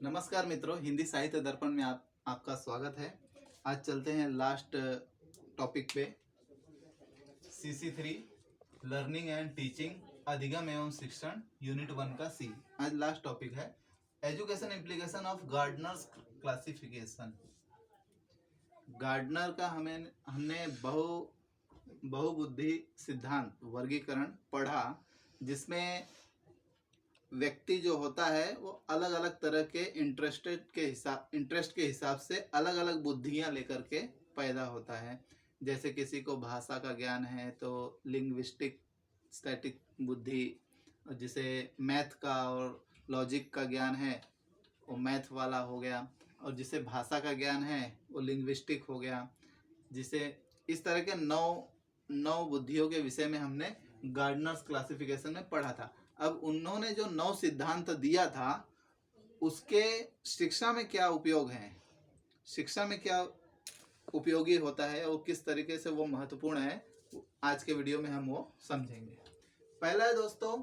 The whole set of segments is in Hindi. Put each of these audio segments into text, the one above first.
नमस्कार मित्रों, हिंदी साहित्य दर्पण में आपका स्वागत है। आज चलते हैं लास्ट टॉपिक पे। CC3 लर्निंग एंड टीचिंग, अधिगम एवं शिक्षण, यूनिट 1 का सी। आज लास्ट टॉपिक है education implication of Gardner's classification. Gardner का हमने बहुबुद्धि सिद्धांत वर्गीकरण पढ़ा, जिसमें व्यक्ति जो होता है वो अलग अलग तरह के इंटरेस्ट के हिसाब से अलग अलग बुद्धियां लेकर के पैदा होता है। जैसे किसी को भाषा का ज्ञान है तो लिंग्विस्टिक स्टैटिक बुद्धि, जिसे मैथ का और लॉजिक का ज्ञान है वो मैथ वाला हो गया, और जिसे भाषा का ज्ञान है वो लिंग्विस्टिक हो गया। जिसे इस तरह के नौ बुद्धियों के विषय में हमने गार्डनर्स क्लासिफिकेशन में पढ़ा था। अब उन्होंने जो 9 सिद्धांत दिया था उसके शिक्षा में क्या उपयोग है, शिक्षा में क्या उपयोगी होता है और किस तरीके से वो महत्वपूर्ण है, आज के वीडियो में हम वो समझेंगे। पहला है दोस्तों,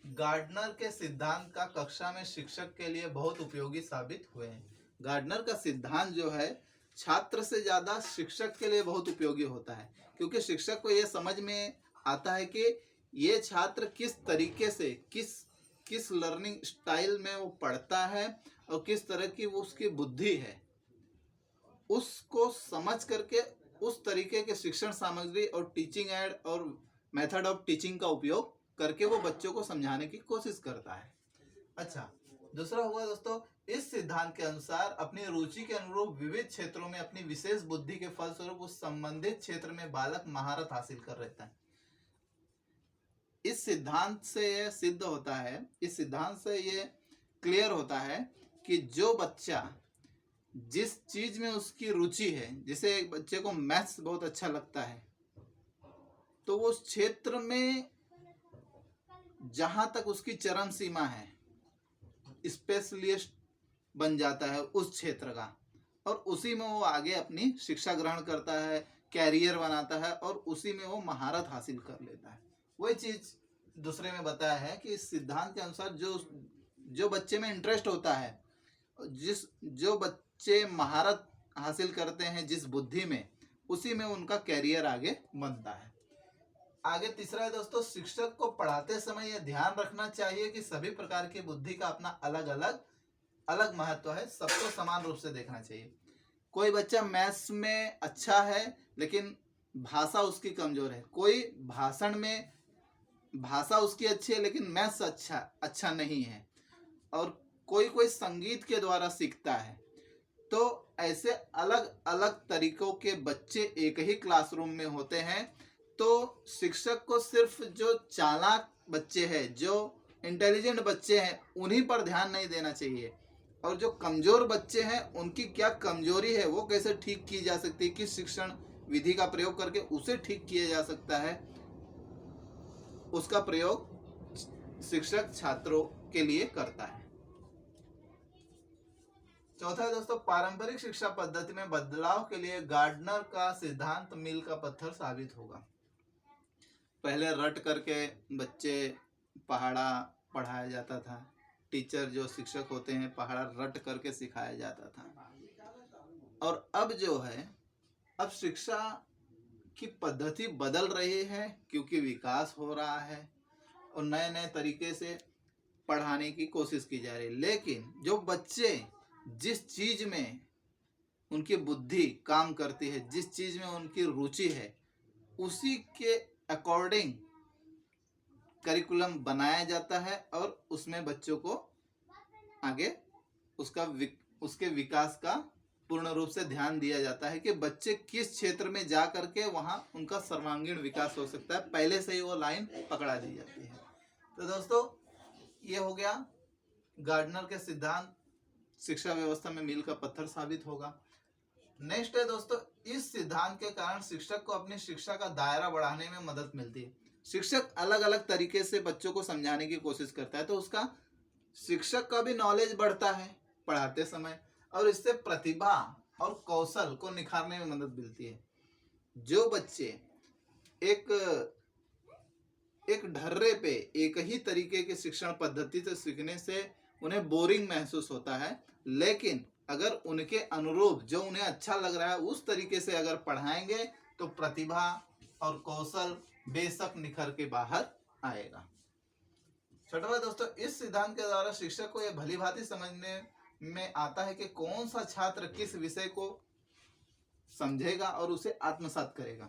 गार्डनर के सिद्धांत का कक्षा में शिक्षक के लिए बहुत उपयोगी साबित हुए हैं। गार्डनर का सिद्धांत जो है छात्र से ज्यादा शिक्षक के लिए बहुत उपयोगी होता है, क्योंकि शिक्षक को ये समझ में आता है कि ये छात्र किस तरीके से किस लर्निंग स्टाइल में वो पढ़ता है और किस तरह की वो उसकी बुद्धि है, उसको समझ करके उस तरीके के शिक्षण सामग्री और टीचिंग एड और मेथड ऑफ टीचिंग का उपयोग करके वो बच्चों को समझाने की कोशिश करता है। अच्छा, दूसरा हुआ दोस्तों, इस सिद्धांत के अनुसार अपनी रुचि के अनुरूप विविध क्षेत्रों में अपनी विशेष बुद्धि के फलस्वरूप उस संबंधित क्षेत्र में बालक महारत हासिल कर लेता है। इस सिद्धांत से यह सिद्ध होता है, इस सिद्धांत से ये क्लियर होता है कि जो बच्चा जिस चीज में उसकी रुचि है, जैसे एक बच्चे को मैथ्स बहुत अच्छा लगता है तो वो उस क्षेत्र में जहां तक उसकी चरम सीमा है स्पेशलिस्ट बन जाता है उस क्षेत्र का, और उसी में वो आगे अपनी शिक्षा ग्रहण करता है, कैरियर बनाता है और उसी में वो महारत हासिल कर लेता है। वही चीज दूसरे में बताया है कि इस सिद्धांत के अनुसार जो बच्चे में इंटरेस्ट होता है, जो बच्चे महारत हासिल करते हैं जिस बुद्धि में, उसी में उनका कैरियर आगे बनता है। आगे तीसरा है दोस्तों, शिक्षक को पढ़ाते समय यह ध्यान रखना चाहिए कि सभी प्रकार की बुद्धि का अपना अलग महत्व है, सबको समान रूप से देखना चाहिए। कोई बच्चा मैथ्स में अच्छा है लेकिन भाषा उसकी कमजोर है, कोई भाषा उसकी अच्छी है लेकिन मैथ्स अच्छा नहीं है, और कोई संगीत के द्वारा सीखता है। तो ऐसे अलग अलग तरीकों के बच्चे एक ही क्लासरूम में होते हैं, तो शिक्षक को सिर्फ जो चालाक बच्चे हैं, जो इंटेलिजेंट बच्चे हैं, उन्हीं पर ध्यान नहीं देना चाहिए, और जो कमजोर बच्चे हैं उनकी क्या कमजोरी है, वो कैसे ठीक की जा सकती है, किस शिक्षण विधि का प्रयोग करके उसे ठीक किया जा सकता है, उसका प्रयोग शिक्षक छात्रों के लिए करता है। चौथा है दोस्तों, पारंपरिक शिक्षा पद्धति में बदलाव के लिए गार्डनर का सिद्धांत मील का पत्थर साबित होगा। पहले रट करके बच्चे पहाड़ा पढ़ाया जाता था, टीचर जो शिक्षक होते हैं पहाड़ा रट करके सिखाया जाता था, और अब जो है, अब शिक्षा की पद्धति बदल रही है क्योंकि विकास हो रहा है और नए नए तरीके से पढ़ाने की कोशिश की जा रही है। लेकिन जो बच्चे जिस चीज में उनकी बुद्धि काम करती है, जिस चीज में उनकी रुचि है, उसी के अकॉर्डिंग करिकुलम बनाया जाता है और उसमें बच्चों को आगे उसके विकास का पूर्ण रूप से ध्यान दिया जाता है कि बच्चे किस क्षेत्र में जा करके वहां उनका सर्वांगीण विकास हो सकता है, पहले से ही वो लाइन पकड़ा दी जाती है। तो दोस्तों, ये हो गया गार्डनर के सिद्धांत शिक्षा व्यवस्था में मील का पत्थर साबित होगा। नेक्स्ट है दोस्तों, इस सिद्धांत के कारण शिक्षक को अपनी शिक्षा का दायरा बढ़ाने में मदद मिलती है। शिक्षक अलग अलग तरीके से बच्चों को समझाने की कोशिश करता है, तो उसका शिक्षक का भी नॉलेज बढ़ता है पढ़ाते समय, और इससे प्रतिभा और कौशल को निखारने में मदद मिलती है। जो बच्चे एक ढर्रे पे एक ही तरीके की शिक्षण पद्धति से सीखने से उन्हें बोरिंग महसूस होता है। लेकिन अगर उनके अनुरूप जो उन्हें अच्छा लग रहा है उस तरीके से अगर पढ़ाएंगे तो प्रतिभा और कौशल बेशक निखर के बाहर आएगा। छोटे भाई दोस्तों, इस सिद्धांत के द्वारा शिक्षक को यह भली भांति समझने में आता है कि कौन सा छात्र किस विषय को समझेगा और उसे आत्मसात करेगा।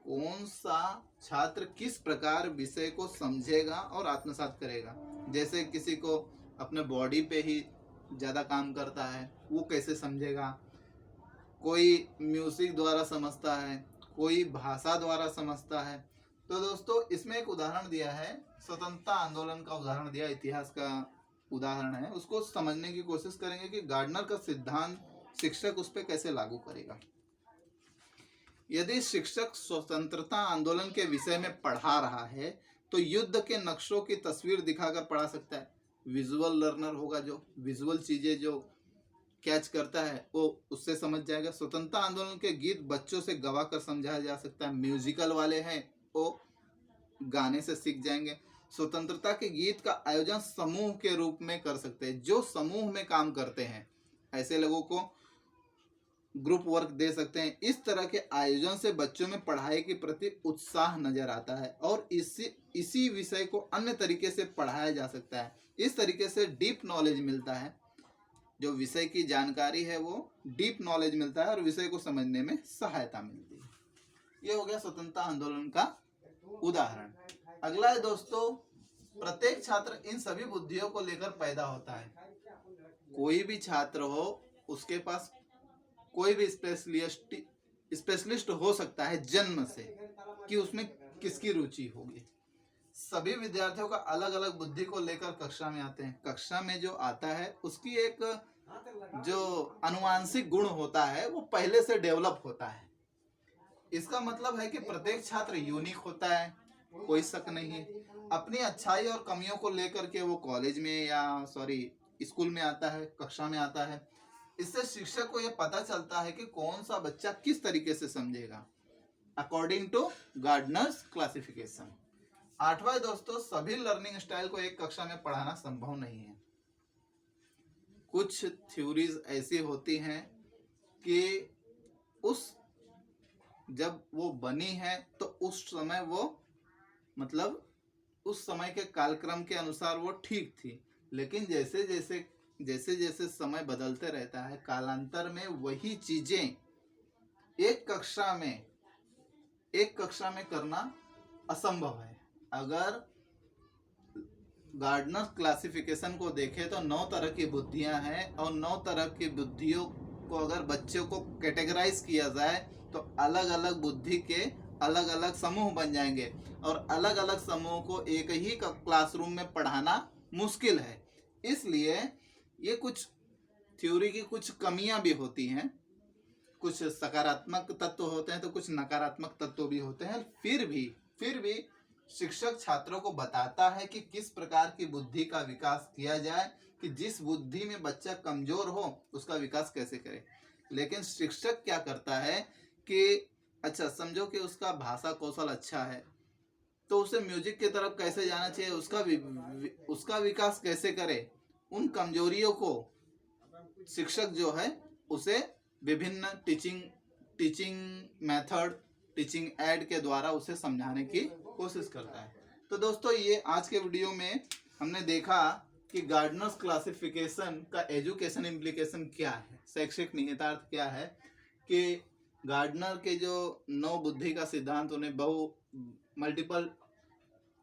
कौन सा छात्र किस प्रकार विषय को समझेगा और आत्मसात करेगा। जैसे किसी को अपने बॉडी पे ही ज़्यादा काम करता है, वो कैसे समझेगा। कोई म्यूजिक द्वारा समझता है, कोई भाषा द्वारा समझता है। तो दोस्तों, इसमें एक उदाहरण दिया है, स्वतंत्रता आंदोलन का उदाहरण दिया, इतिहास का उदाहरण है। उसको समझने की कोशिश करेंगे कि गार्डनर का सिद्धांत शिक्षक उस पर कैसे लागू करेगा। यदि शिक्षक स्वतंत्रता आंदोलन के विषय में पढ़ा रहा है तो युद्ध के नक्शों की तस्वीर दिखाकर पढ़ा सकता है। विजुअल लर्नर होगा, जो विजुअल चीजें जो कैच करता है वो उससे समझ जाएगा। स्वतंत्रता आंदोलन के गीत बच्चों से गवा कर समझाया जा सकता है। म्यूजिकल वाले हैं वो गाने से सीख जाएंगे। स्वतंत्रता के गीत का आयोजन समूह के रूप में कर सकते हैं। जो समूह में काम करते हैं ऐसे लोगों को ग्रुप वर्क दे सकते हैं। इस तरह के आयोजन से बच्चों में पढ़ाई के प्रति उत्साह नजर आता है और इसी विषय को अन्य तरीके से पढ़ाया जा सकता है। इस तरीके से डीप नॉलेज मिलता है। जो विषय की जानकारी है वो डीप नॉलेज मिलता है और विषय को समझने में सहायता मिलती है। ये हो गया स्वतंत्रता आंदोलन का उदाहरण। अगला है दोस्तों, प्रत्येक छात्र इन सभी बुद्धियों को लेकर पैदा होता है। कोई भी छात्र हो उसके पास कोई भी स्पेशलिस्ट हो सकता है जन्म से कि उसमें किसकी रुचि होगी। सभी विद्यार्थियों का अलग अलग बुद्धि को लेकर कक्षा में आते हैं। कक्षा में जो आता है उसकी एक जो अनुवांशिक गुण होता है वो पहले से डेवलप होता है। इसका मतलब है कि प्रत्येक छात्र यूनिक होता है, कोई शक नहीं है। अपनी अच्छाई और कमियों को लेकर के वो कॉलेज में या स्कूल में आता है, कक्षा में आता है। इससे शिक्षक को यह पता चलता है कि कौन सा बच्चा किस तरीके से समझेगा, अकॉर्डिंग टू गार्डनर्स क्लासिफिकेशन। 8वां दोस्तों, सभी लर्निंग स्टाइल को एक कक्षा में पढ़ाना संभव नहीं है। कुछ थ्योरीज ऐसी होती हैं कि जब वो बनी है तो उस समय वो उस समय के कालक्रम के अनुसार वो ठीक थी। लेकिन जैसे जैसे समय बदलते रहता है, कालांतर में वही चीजें एक कक्षा में करना असंभव है। अगर गार्डनर क्लासिफिकेशन को देखें तो 9 तरह की बुद्धियां हैं और 9 तरह की बुद्धियों को अगर बच्चों को कैटेगराइज किया जाए तो अलग अलग बुद्धि के अलग अलग समूह बन जाएंगे और अलग अलग समूह को एक ही क्लासरूम में पढ़ाना मुश्किल है। इसलिए ये कुछ थ्योरी की कुछ कमियां भी होती हैं। कुछ सकारात्मक तत्व होते हैं तो कुछ नकारात्मक तत्व भी होते हैं। फिर भी शिक्षक छात्रों को बताता है कि किस प्रकार की बुद्धि का विकास किया जाए, कि जिस बुद्धि में बच्चा कमजोर हो उसका विकास कैसे करे। लेकिन शिक्षक क्या करता है कि अच्छा समझो कि उसका भाषा कौशल अच्छा है तो उसे म्यूजिक की तरफ कैसे जाना चाहिए, उसका विकास कैसे करे। उन कमजोरियों को शिक्षक जो है उसे विभिन्न टीचिंग मेथड, टीचिंग एड के द्वारा उसे समझाने की कोशिश करता है। तो दोस्तों, ये आज के वीडियो में हमने देखा कि गार्डनर्स क्लासिफिकेशन का एजुकेशन इम्प्लीकेशन क्या है, शैक्षिक निहितार्थ क्या है। कि गार्डनर के जो 9 बुद्धि का सिद्धांत उन्हें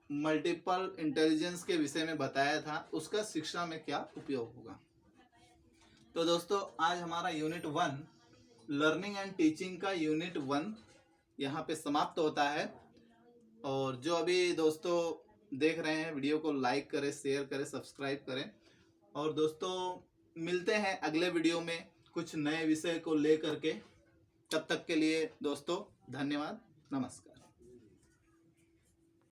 मल्टीपल इंटेलिजेंस के विषय में बताया था, उसका शिक्षा में क्या उपयोग होगा। तो दोस्तों, आज हमारा यूनिट 1 लर्निंग एंड टीचिंग का यूनिट 1 यहाँ पे समाप्त होता है। और जो अभी दोस्तों देख रहे हैं वीडियो को लाइक करें, शेयर करें, सब्सक्राइब करें। और दोस्तों मिलते हैं अगले वीडियो में कुछ नए विषय को लेकर के। तब तक के लिए दोस्तों धन्यवाद, नमस्कार।